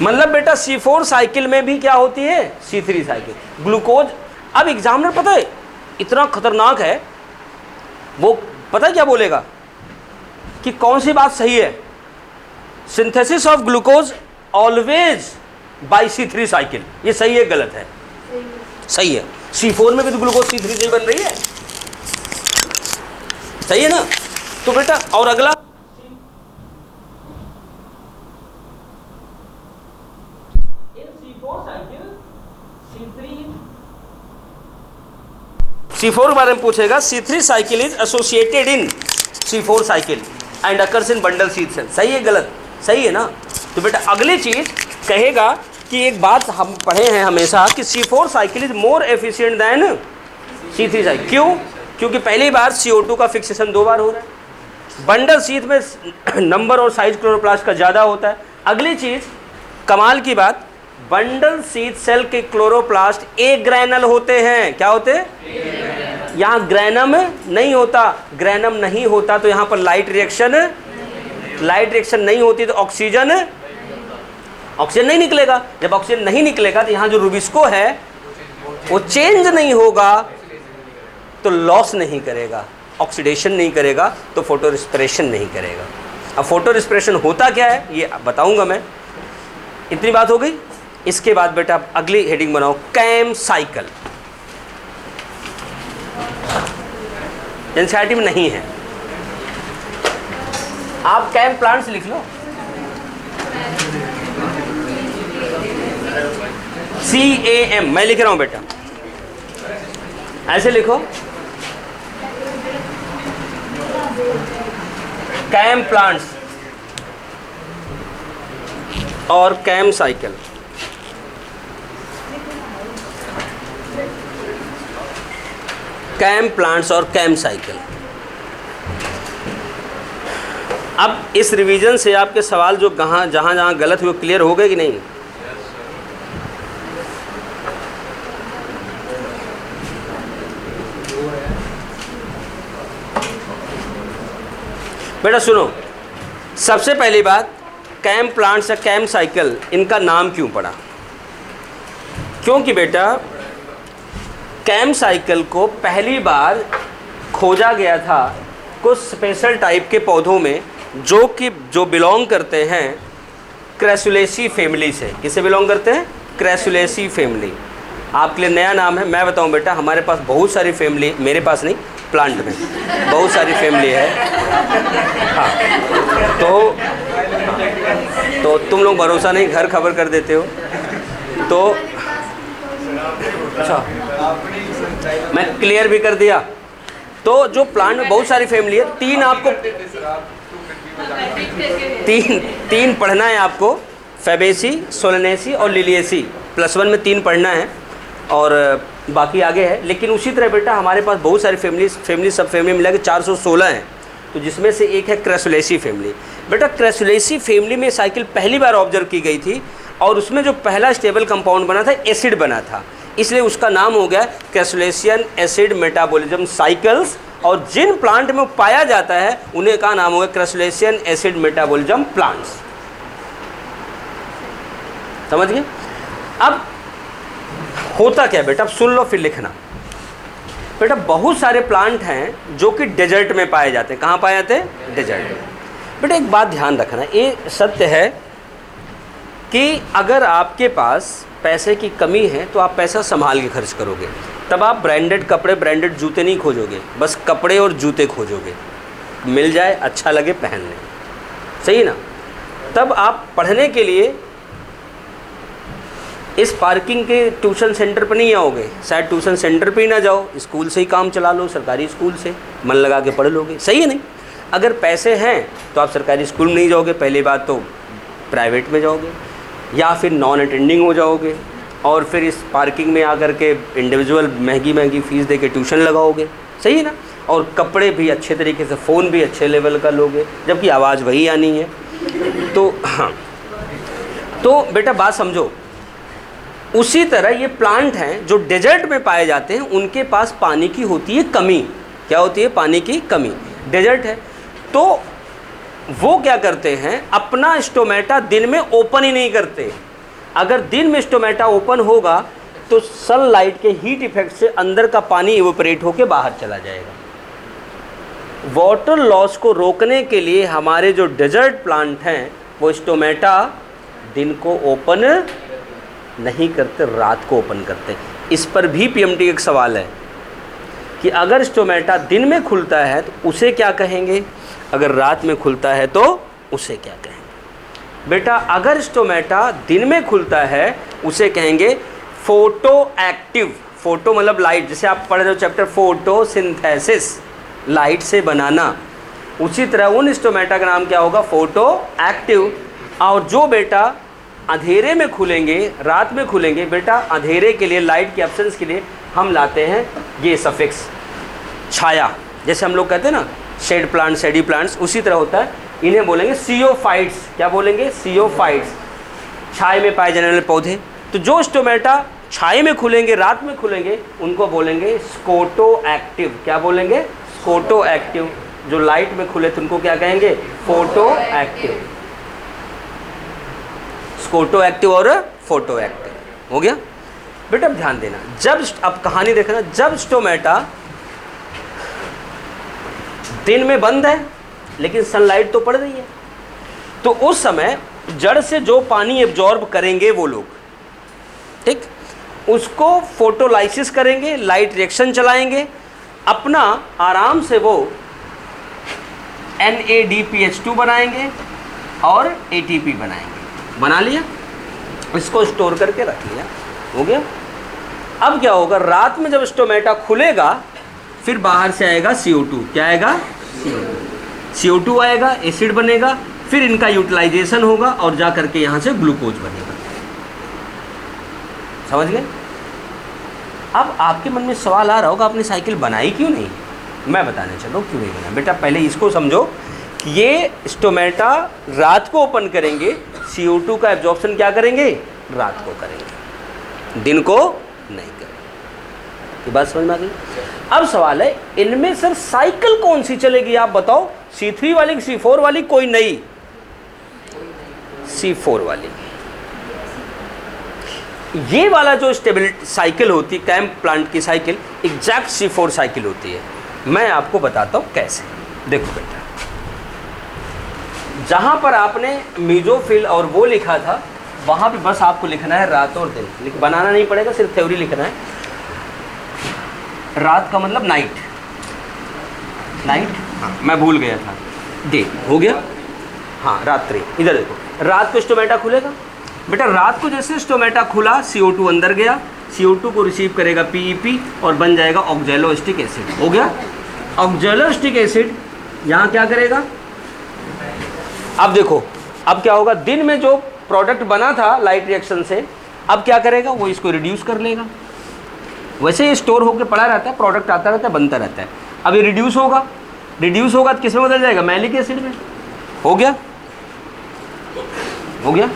मतलब बेटा C4 cycle में भी क्या होती है, C3 साइकिल। ग्लूकोज, अब एग्जामिनर पता है इतना खतरनाक है, वो पता है क्या बोलेगा कि कौन सी बात सही है, synthesis of glucose always by C3 cycle, ये सही है गलत है? सही है। C4 में भी तो ग्लूकोज C3 से ही बन रही है, सही है ना। तो बेटा और अगला C4 के बारे में पूछेगा। C3 cycle is associated in C4 cycle and occurs in bundle sheath cell, सही है गलत? सही है ना। तो बेटा अगली चीज कहेगा कि एक बात हम पढ़े हैं हमेशा कि C4 cycle is more efficient then C3 cycle. क्यों? क्योंकि पहली बार CO2 का फिक्सेशन 2 बार हो रहा है, बंडल शीथ में नंबर और साइज क्लोरोप्लास्ट का ज़्यादा होता है। अगली चीज़ कमाल की बात, बंडल शीथ सेल के क्लोरोप्लास्ट एक ग्रैनल होते हैं, क्या होते हैं? यहाँ ग्रैनम नहीं होता, ग्रैनम नहीं होता तो यहाँ पर लाइट रिएक्शन नहीं होती तो ऑक्सीजन नहीं निकलेगा। जब ऑक्सीजन नहीं निकलेगा तो यहाँ जो रुबिस्को है वो चेंज नहीं होगा, तो लॉस नहीं करेगा, ऑक्सीडेशन नहीं करेगा, तो फोटो रिस्पिरेशन नहीं करेगा। अब फोटो रिस्पिरेशन होता क्या है ये बताऊंगा मैं। इतनी बात हो गई। इसके बाद बेटा आप अगली हेडिंग बनाओ, कैम साइकिल। एनसीईआरटी में नहीं है, आप कैम प्लांट्स लिख लो, CAM मैं लिख रहा हूं बेटा, ऐसे लिखो, कैम प्लांट्स और कैम साइकिल। कैम प्लांट्स और कैम साइकिल। अब इस रिवीजन से आपके सवाल जो जहाँ गलत हुए क्लियर हो गए कि नहीं? बेटा सुनो, सबसे पहली बात, कैम प्लांट्स या कैम साइकिल इनका नाम क्यों पड़ा? क्योंकि बेटा कैम साइकिल को पहली बार खोजा गया था कुछ स्पेशल टाइप के पौधों में जो बिलोंग करते हैं क्रैसुलेसी फैमिली से। किससे बिलोंग करते हैं? क्रैसुलेसी फैमिली। आपके लिए नया नाम है, मैं बताऊं बेटा, हमारे पास बहुत सारी फैमिली, मेरे पास नहीं, प्लांट में बहुत सारी फैमिली है। हाँ, तो तुम लोग भरोसा नहीं, घर खबर कर देते हो। तो अच्छा, मैं क्लियर भी कर दिया। तो जो प्लांट में बहुत सारी फैमिली है, तीन पढ़ना है आपको, फैबेसी, सोलेनेसी और लिलिएसी। +1 में 3 पढ़ना है और बाकी आगे है। लेकिन उसी तरह बेटा हमारे पास बहुत सारी फैमिली सब फैमिली मिला के 416 हैं, तो जिसमें से एक है क्रैसुलेसी फैमिली। बेटा क्रैसुलेसी फैमिली में साइकिल पहली बार ऑब्जर्व की गई थी और उसमें जो पहला स्टेबल कंपाउंड बना था एसिड बना था, इसलिए उसका नाम हो गया क्रैसुलेशियन एसिड मेटाबॉलिज्म साइकिल्स। और जिन प्लांट में वो पाया जाता है उन्हें का नाम हो गया क्रैसुलेशियन एसिड मेटाबॉलिज्म प्लांट्स। समझ गए? अब होता क्या बेटा, अब सुन लो फिर लिखना। बेटा बहुत सारे प्लांट हैं जो कि डेजर्ट में पाए जाते हैं। कहाँ पाए जाते हैं? डेजर्ट में। बेटा एक बात ध्यान रखना, ये सत्य है कि अगर आपके पास पैसे की कमी है तो आप पैसा संभाल के खर्च करोगे, तब आप ब्रांडेड कपड़े, ब्रांडेड जूते नहीं खोजोगे, बस कपड़े और जूते खोजोगे, मिल जाए अच्छा लगे पहन लें, सही है ना। तब आप पढ़ने के लिए इस पार्किंग के ट्यूशन सेंटर पर नहीं आओगे, शायद ट्यूशन सेंटर पे ही ना जाओ, स्कूल से ही काम चला लो, सरकारी स्कूल से मन लगा के पढ़ लोगे, सही है नहीं। अगर पैसे हैं तो आप सरकारी स्कूल में नहीं जाओगे, पहली बात तो प्राइवेट में जाओगे या फिर नॉन अटेंडिंग हो जाओगे और फिर इस पार्किंग में आकर के इंडिविजुअल महंगी फीस दे के ट्यूशन लगाओगे, सही है ना। और कपड़े भी अच्छे तरीके से, फ़ोन भी अच्छे लेवल का लोगे, जबकि आवाज़ वही आनी है। तो हाँ, तो बेटा बात समझो। उसी तरह ये प्लांट हैं जो डेजर्ट में पाए जाते हैं, उनके पास पानी की होती है कमी। क्या होती है? पानी की कमी। डेजर्ट है तो वो क्या करते हैं, अपना स्टोमेटा दिन में ओपन ही नहीं करते, अगर दिन में स्टोमेटा ओपन होगा तो सनलाइट के हीट इफेक्ट से अंदर का पानी इवेपोरेट होकर बाहर चला जाएगा। वाटर लॉस को रोकने के लिए हमारे जो डेजर्ट प्लांट हैं वो स्टोमेटा दिन को ओपन नहीं करते, रात को ओपन करते। इस पर भी पीएमटी एक सवाल है कि अगर स्टोमेटा दिन में खुलता है तो उसे क्या कहेंगे, अगर रात में खुलता है तो उसे क्या कहेंगे। बेटा अगर स्टोमेटा दिन में खुलता है उसे कहेंगे फोटो एक्टिव। फोटो मतलब लाइट, जैसे आप पढ़ रहे हो चैप्टर फोटोसिंथेसिस, लाइट से बनाना, उसी तरह उन स्टोमेटा का नाम क्या होगा, फोटो एक्टिव। और जो बेटा अंधेरे में खुलेंगे, रात में खुलेंगे, बेटा अंधेरे के लिए, लाइट के एब्सेंस के लिए हम लाते हैं ये सफिक्स छाया। जैसे हम लोग कहते हैं ना शेड प्लांट, शेडी प्लांट्स, उसी तरह होता है। इन्हें बोलेंगे सियोफाइट्स। क्या बोलेंगे, सियोफाइट्स, छाए में पाए जाने वाले पौधे। तो जो स्टोमेटा छाए में खुलेंगे, रात में खुलेंगे, उनको बोलेंगे स्कोटो एक्टिव। क्या बोलेंगे, स्कोटो एक्टिव। जो लाइट में खुले थे उनको क्या कहेंगे, फोटो एक्टिव। स्कोटो एक्टिव और फोटो एक्टिव हो गया। बेटा अब ध्यान देना, जब अब कहानी देखना, जब स्टोमेटा दिन में बंद है लेकिन सनलाइट तो पड़ रही है, तो उस समय जड़ से जो पानी एब्जॉर्ब करेंगे वो लोग, ठीक, उसको फोटोलाइसिस करेंगे, लाइट रिएक्शन चलाएंगे, अपना आराम से वो NADPH2 बनाएंगे और ATP बनाएंगे। बना लिया, इसको स्टोर करके रख लिया, हो गया। अब क्या होगा, रात में जब स्टोमेटा खुलेगा फिर बाहर से आएगा CO2। क्या आएगा, CO2 आएगा, एसिड बनेगा, फिर इनका यूटिलाइजेशन होगा और जा करके यहाँ से ग्लूकोज बनेगा। समझ गए। अब आपके मन में सवाल आ रहा होगा आपने साइकिल बनाई क्यों नहीं। मैं बताने चलो क्यों नहीं बना। बेटा पहले इसको समझो कि ये स्टोमेटा रात को ओपन करेंगे, CO2 का एब्जॉर्प्शन क्या करेंगे, रात को करेंगे, दिन को नहीं करेंगे। ये बात समझ में आ गई। अब सवाल है इनमें सर साइकिल कौन सी चलेगी, आप बताओ। C3 वाली, C4 वाली, कोई नई, C4 वाली। ये वाला जो स्टेबिलिटी साइकिल होती है, कैंप प्लांट की साइकिल, एग्जैक्ट C4 साइकिल होती है। मैं आपको बताता हूँ कैसे। देखो बेटा, जहाँ पर आपने मीजोफिल और वो लिखा था वहाँ पे बस आपको लिखना है रात और दिन, बनाना नहीं पड़ेगा, सिर्फ थ्योरी लिखना है। रात का मतलब नाइट, नाइट, हाँ मैं भूल गया था, डे हो गया, हाँ रात्रि। इधर देखो, रात को स्टोमेटा खुलेगा। बेटा रात को जैसे स्टोमेटा खुला, CO2 अंदर गया, CO2 को रिसीव करेगा PEP और बन जाएगा ऑक्जेलोस्टिक एसिड। हो गया। ऑक्जेलोस्टिक एसिड यहाँ क्या करेगा, अब देखो अब क्या होगा, दिन में जो प्रोडक्ट बना था लाइट रिएक्शन से, अब क्या करेगा, वो इसको रिड्यूस कर लेगा। वैसे ये स्टोर होकर पड़ा रहता है, प्रोडक्ट आता रहता है, बनता रहता है। अब ये रिड्यूस होगा, रिड्यूस होगा तो किस में बदल जाएगा, मैलिक एसिड में। हो गया, हो गया।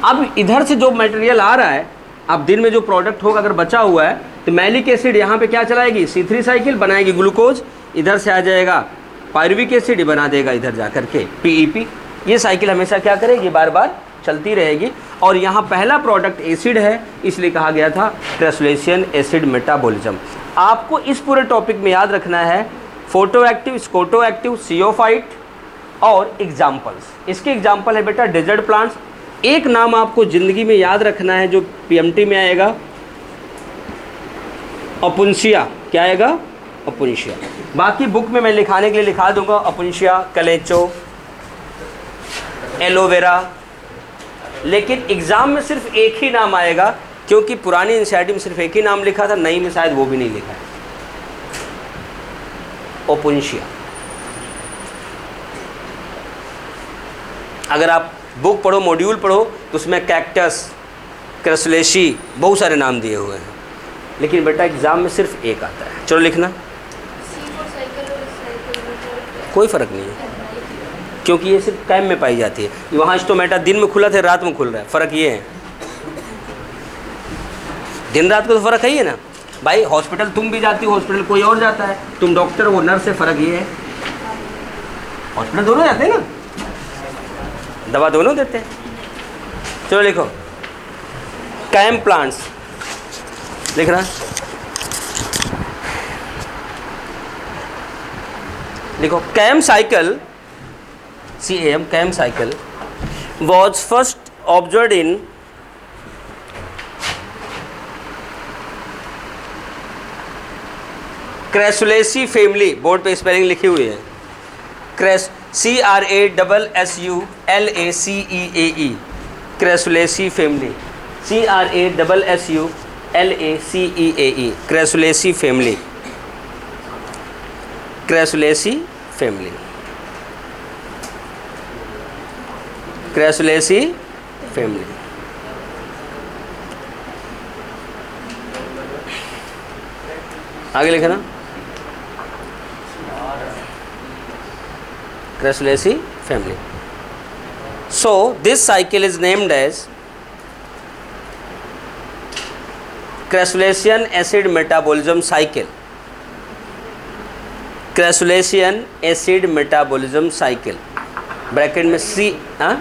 अब इधर से जो मटेरियल आ रहा है, अब दिन में जो प्रोडक्ट होगा अगर बचा हुआ है तो मैलिक एसिड यहाँ पे क्या चलाएगी, C3 साइकिल बनाएगी ग्लूकोज, इधर से आ जाएगा पायरुविक एसिड, बना देगा इधर जा करके PEP। ये साइकिल हमेशा क्या करेगी, बार बार चलती रहेगी। और यहाँ पहला प्रोडक्ट एसिड है, इसलिए कहा गया था ट्रांसलेशन एसिड मेटाबॉलिज्म। आपको इस पूरे टॉपिक में याद रखना है फोटो एक्टिव, स्कोटो एक्टिव, सियोफाइट और एग्जाम्पल्स। इसके एग्जाम्पल है बेटा डेजर्ट प्लांट्स। एक नाम आपको ज़िंदगी में याद रखना है जो PMT में आएगा, अपुंशिया। क्या आएगा, अपुंशिया। बाकी बुक में मैं लिखाने के लिए लिखा दूंगा, अपुंशिया, कलेचो, एलोवेरा। लेकिन एग्ज़ाम में सिर्फ एक ही नाम आएगा, क्योंकि पुरानी NCERT में सिर्फ एक ही नाम लिखा था, नई में शायद वो भी नहीं लिखा है, ओपुंशिया। अगर आप बुक पढ़ो, मॉड्यूल पढ़ो, तो उसमें कैक्टस, क्रसुलेसी, बहुत सारे नाम दिए हुए हैं, लेकिन बेटा एग्ज़ाम में सिर्फ एक आता है। चलो लिखना, कोई फ़र्क नहीं है, क्योंकि ये सिर्फ कैम में पाई जाती है। वहाँ स्टोमेटा दिन में खुला था, रात में खुल रहा है, फ़र्क ये है। दिन रात को तो फ़र्क है ही है ना भाई। हॉस्पिटल तुम भी जाती हो, हॉस्पिटल कोई और जाता है, तुम डॉक्टर वो नर्स से, फ़र्क ये है। हॉस्पिटल दोनों जाते हैं ना, दवा दोनों देते हैं। चलो लिखो, कैम प्लांट्स लिख रहा है, देखो CAM cycle CAM CAM cycle was first observe in Crassulaceae family, board पे स्पेलिंग लिखी हुई है, CRASSULACEAE, Crassulaceae family, CRASSULACEAE, Crassulaceae family, Crassulaceae family, Crassulaceae family. आगे लिखे ना, Crasulaceae family. So this cycle is named as Crassulacean acid metabolism cycle. Crassulacean acid metabolism cycle. Bracket में C हाँ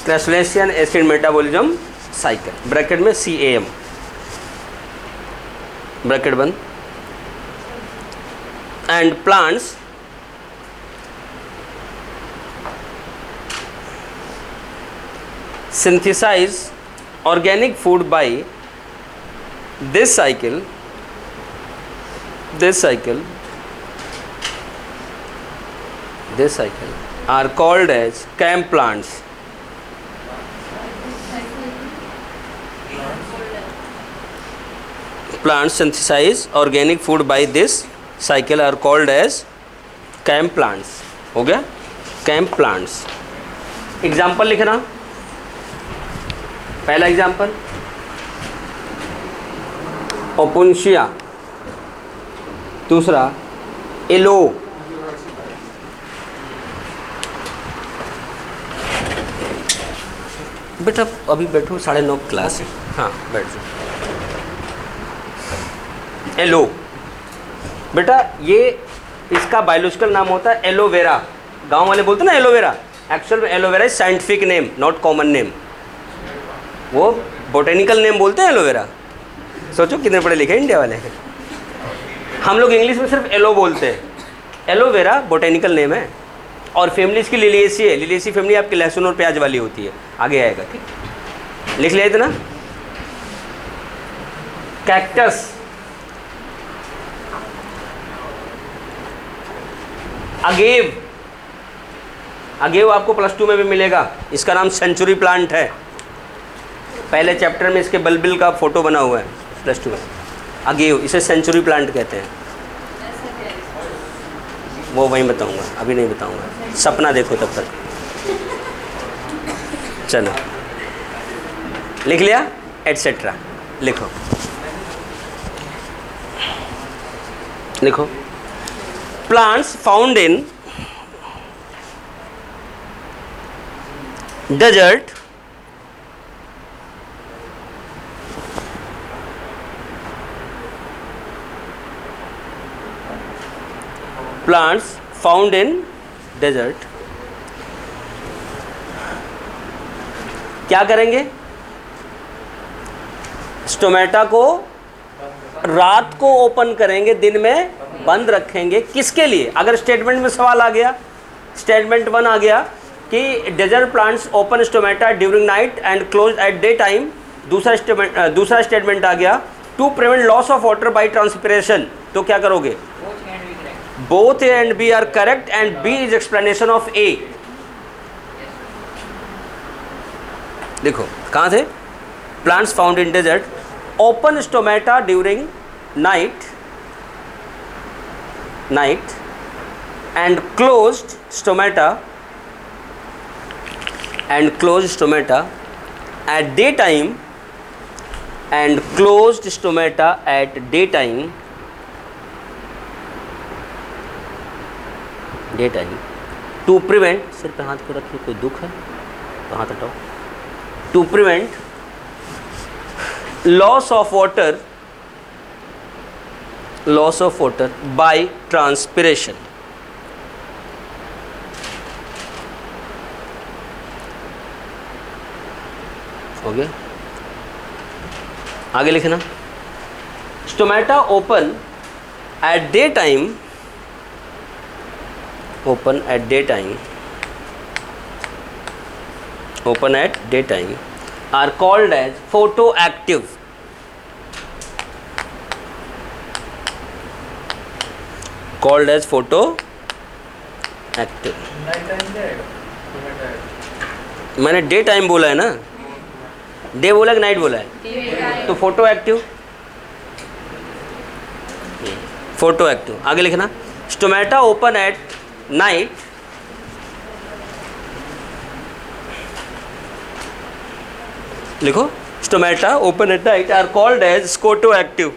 Crassulacean acid metabolism cycle, bracket में CAM, bracket बंद। And plants synthesize organic food by this cycle are called as CAM plants. Plants synthesize organic food by this cycle are called as CAM plants. हो गया, CAM plants. Example लिखना, पहला example ओपुन्शिया, दूसरा yellow, बेटा अभी बैठो, 9:30 class है, हाँ बैठ जाओ। एलो बेटा, ये इसका बायोलॉजिकल नाम होता है एलोवेरा। गांव वाले बोलते हैं ना एलोवेरा, एक्चुअल में aloe vera is scientific name, not common name. वो बोटेनिकल नेम बोलते हैं एलोवेरा। सोचो कितने पढ़े लिखे इंडिया वाले हैं। हम लोग इंग्लिश में सिर्फ एलो बोलते हैं। एलोवेरा बोटेनिकल नेम है और फैमिली इसकी लिलिएसी है। लिलिएसी फैमिली आपकी लहसुन और प्याज वाली होती है, आगे आएगा, ठीक लिख लिया इतना। कैक्टस, अगेव, अगेव आपको +2 में भी मिलेगा, इसका नाम सेंचुरी प्लांट है। पहले चैप्टर में इसके बल्बिल का फोटो बना हुआ है +2 में। अगेव, इसे सेंचुरी प्लांट कहते हैं। वो वहीं बताऊंगा, अभी नहीं बताऊंगा, सपना देखो तब तक। चलो लिख लिया, एटसेट्रा लिखो, लिखो। Plants found in desert क्या करेंगे? स्टोमेटा को रात को ओपन करेंगे, दिन में बंद रखेंगे। किसके लिए? अगर स्टेटमेंट में सवाल आ गया, स्टेटमेंट 1 आ गया कि desert plants open stomata during night and close at day time. दूसरा स्टेटमेंट आ गया to prevent loss of water by transpiration. तो क्या करोगे? Both A and B are correct and B is explanation of A. देखो कहाँ थे? Plants found in desert open stomata during night and closed stomata at daytime and closed stomata at daytime to prevent। सिर पे हाथ को रखिए, कोई दुख है तो हाथ हटाओ। to prevent loss of water by transpiration. हो गया, आगे लिखना। Stomata open at daytime are called as photoactive. मैंने डे टाइम बोला है ना, डे बोला कि नाइट बोला है, तो फोटो एक्टिव। आगे लिखना। स्टोमेटा ओपन एट नाइट लिखो। Stomata open at night are called as scotoactive.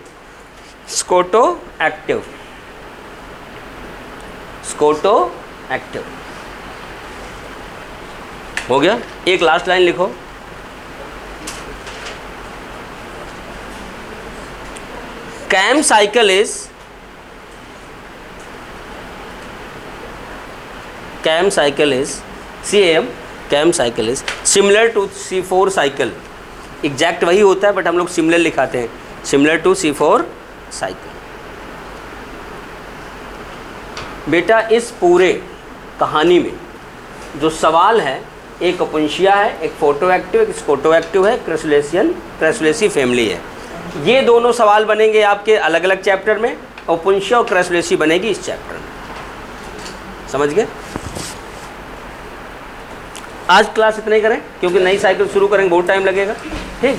हो गया। एक लास्ट लाइन लिखो। CAM cycle is similar to C4 cycle. Exact वही होता है बट हम लोग सिमिलर लिखाते हैं, सिमिलर टू C4 साइकिल। बेटा इस पूरे कहानी में जो सवाल है, एक अपुंशिया है, एक फोटो एक्टिव, एक स्कोटो एक्टिव है, क्रसुलेसी फैमिली है। ये दोनों सवाल बनेंगे आपके अलग अलग चैप्टर में, अपुंशिया और क्रसुलेसी बनेगी इस चैप्टर में। समझ गए? आज क्लास इतना ही करें क्योंकि नई साइकिल शुरू करेंगे, बहुत टाइम लगेगा। ठीक।